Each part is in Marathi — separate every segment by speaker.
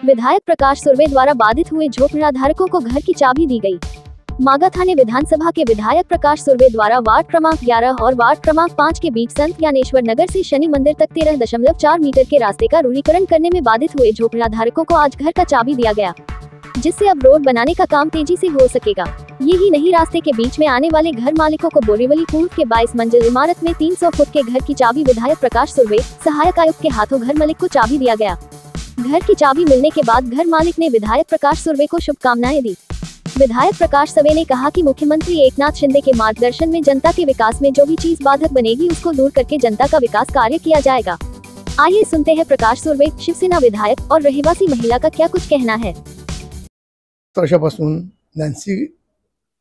Speaker 1: विधायक प्रकाश सुर्वे द्वारा बाधित हुए झोपड़ाधारकों को घर की चाबी दी गई। मागा थाने विधानसभा के विधायक प्रकाश सुर्वे द्वारा वार्ड क्रमांक 11 और वार्ड क्रमांक 5 के बीच संत ज्ञानेश्वर नगर से शनि मंदिर तक 13.4 मीटर के रास्ते का रूढ़ीकरण करने में बाधित हुए झोपड़ाधारकों को आज घर का चाबी दिया गया, जिससे अब रोड बनाने का काम तेजी से हो सकेगा। यही नहीं, रास्ते के बीच में आने वाले घर मालिकों को बोरीवली पूर्व के 22 मंजिल इमारत में 300 फुट के घर की चाबी विधायक प्रकाश सुर्वे, सहायक आयुक्त के हाथों घर मालिक को चाबी दिया गया। घर की चाबी मिलने के बाद घर मालिक ने विधायक प्रकाश सुर्वे को शुभकामनाएं दी। विधायक प्रकाश सुर्वे ने कहा कि मुख्यमंत्री एकनाथ शिंदे के मार्गदर्शन में जनता के विकास में जो भी चीज बाधक बनेगी उसको दूर करके जनता का विकास कार्य किया जाएगा। आइए सुनते हैं प्रकाश सुर्वे, शिवसेना विधायक और रहिवासी महिला का क्या कुछ कहना है।
Speaker 2: वर्षापासून नॅन्सी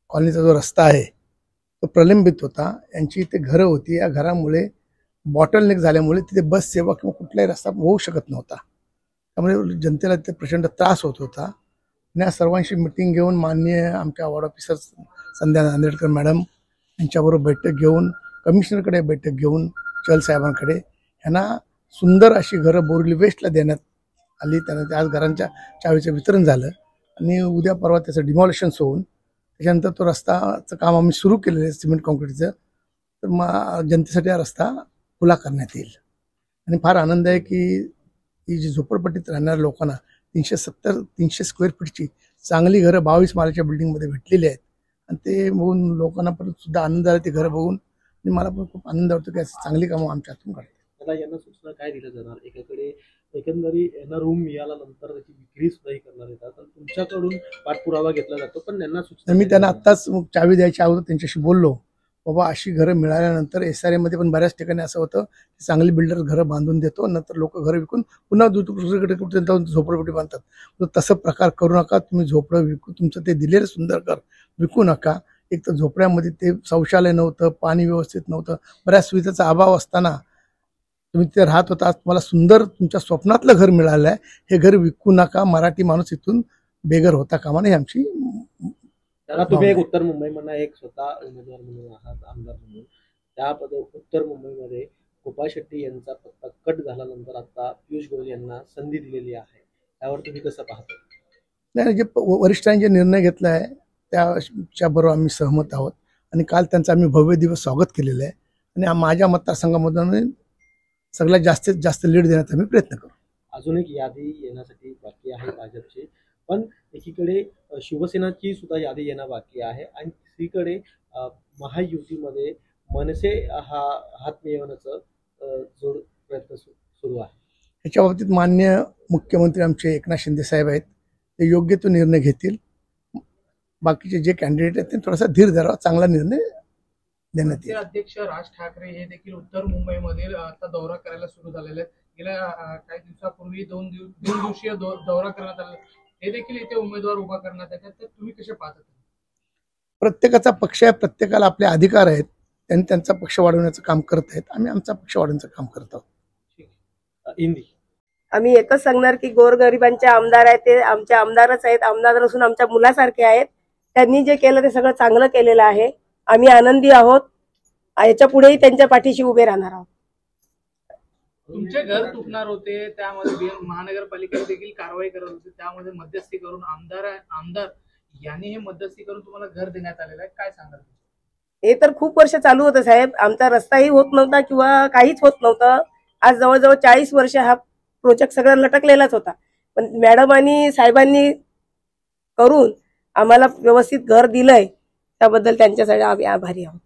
Speaker 2: कॉलनीचा जो रस्ता आहे तो प्रलंबित होता। यांची इथे घरं होती, या घरामुळे बॉटलनेक झाल्यामुळे तिथे बस सेवा किंवा कुठलाही रस्ता होऊ शकत नव्हता। त्यामुळे जनतेला तिथे प्रचंड त्रास होत होता। या सर्वांशी मीटिंग घेऊन माननीय आमच्या वॉर्ड ऑफिसर संध्या नांदेडकर मॅडम यांच्याबरोबर बैठक घेऊन, कमिशनरकडे बैठक घेऊन, चल साहेबांकडे यांना सुंदर अशी घरं बोरिवली वेस्टला देण्यात आली। त्यांना आज घरांच्या चावीचं वितरण झालं आणि उद्या परवा त्याचं डिमॉलिशन होऊन त्याच्यानंतर तो रस्ताचं काम आम्ही सुरू केलेलं आहे सिमेंट कॉन्क्रीटचं। तर मग जनतेसाठी हा रस्ता खुला करण्यात येईल आणि फार आनंद आहे की ही जी झोपडपट्टीत राहणाऱ्या लोकांना 370-300 स्क्वेअर फीटची चांगली घरं 22 माळ्याच्या बिल्डिंगमध्ये भेटलेली आहेत आणि ते बघून लोकांना पण सुद्धा आनंद झाला ते घरं बघून। आणि मला पण खूप आनंद वाटतो की अशी चांगली कामं आमच्या हातून करतात।
Speaker 3: आता यांना सूचना काय दिल्या जाणार? एकाकडे एकंदरी यांना रूम मिळाल्यानंतर त्याची विक्री सुद्धा करणार येतात, तर तुमच्याकडून पाठपुरावा घेतला जातो, पण यांना सूचना
Speaker 2: मी त्यांना आत्ताच चावी द्यायच्या अगोदर त्यांच्याशी बोललो, बाबा अशी घरं मिळाल्यानंतर SRA मध्ये पण बऱ्याच ठिकाणी असं होतं की चांगली बिल्डर घरं बांधून देतो, नंतर लोक घरं विकून पुन्हा दुसरीकडे कुठे झोपडपट्टी बांधतात। तर तसं प्रकार करू नका। तुम्ही झोपडं विकू, तुमचं ते दिलेलं सुंदर घर विकू नका। एक तर झोपड्यामध्ये ते शौचालय नव्हतं, पाणी व्यवस्थित नव्हतं, बऱ्याच सुविधेचा अभाव असताना तुम्ही तिथे राहत होता। तुम्हाला सुंदर तुमच्या स्वप्नातलं घर मिळालं आहे, हे घर विकू नका। मराठी माणूस इथून बेघर होता कामा नये आमची।
Speaker 3: तुम्ही एक उत्तर मुंबईमधून एक स्वतः उमेदवार म्हणून आहात, आमदार म्हणून, त्यामध्ये उत्तर मुंबईमध्ये गोपाळ शेट्टी यांचा पत्ता कट झाल्यानंतर आता पियुष गोयल यांना संधी दिलेली आहे, त्यावर तुम्ही कसं पाहता?
Speaker 2: नाही, जे वरिष्ठांनी जे निर्णय घेतला आहे त्याच्याबरोबर आम्ही सहमत आहोत आणि काल त्यांचं आम्ही भव्य दिवस स्वागत केलेलं आहे आणि माझ्या मतदारसंघामधून सगळ्यात जास्तीत जास्त लीड देण्याचा आम्ही प्रयत्न करू।
Speaker 3: अजून एक यादी येण्यासाठी बाकी आहे भाजपची, पण एकीकडे शिवसेनाची सुद्धा यादी येणं बाकी आहे आणि दुसरीकडे महायुतीमध्ये मनसे हा हात मिळवण्याचा जोर प्रयत्न सुरू आहे।
Speaker 2: याच्या बाबतीत माननीय मुख्यमंत्री आमचे एकनाथ शिंदे साहेब आहेत, ते योग्य तो निर्णय घेतील। बाकीचे जे कॅन्डिडेट आहेत ते थोडासा धीर धरावा, चांगला निर्णय देण्यात येईल।
Speaker 4: अध्यक्ष राज ठाकरे हे देखील उत्तर मुंबईमध्ये आता दौरा करायला सुरू झालेले आहेत। गेल्या काही दिवसापूर्वी दोन दिवसीय दौरा करण्यात आला, हे देखील इथे उमेदवार उभा करण्यात येतात, तर तुम्ही कसे पाहता?
Speaker 2: प्रत्येकाचा पक्ष आहे, प्रत्येकाला आपले अधिकार आहेत, त्यांनी त्यांचा पक्ष वाढवण्याचं काम करत आहेत, आम्ही आमचा पक्ष वाढवण्याचं काम करत आहोत।
Speaker 3: हिंदी
Speaker 5: आम्ही एकच सांगणार की गोरगरिबांचे आमदार आहेत ते आमचे आमदारच आहेत, आमदार असून आमच्या मुलासारखे आहेत। त्यांनी जे केलं ते सगळं चांगलं केलेलं आहे। आम्ही आनंदी आहोत, याच्या पुढेही त्यांच्या पाठीशी उभे राहणार आहोत।
Speaker 4: तुमचे घर तुटणार होते, त्यामध्ये महानगरपालिकेने देखील कारवाई करत होती, त्यामध्ये मध्यस्थी करून आमदार यांनी हे मध्यस्थी करून तुम्हाला घर देण्यात आलेलं आहे, काय सांगाल?
Speaker 5: हे तर खूप वर्ष चालू होतं साहेब, आमचा रस्ताही होत नव्हता किंवा काहीच होत नव्हतं। आज जवळजवळ 40 वर्ष हा प्रोजेक्ट सगळा लटकलेलाच होता, पण मॅडम आणि साहेबांनी करून आम्हाला व्यवस्थित घर दिलंय, त्याबद्दल त्यांच्यासाठी आम्ही आभारी आहोत।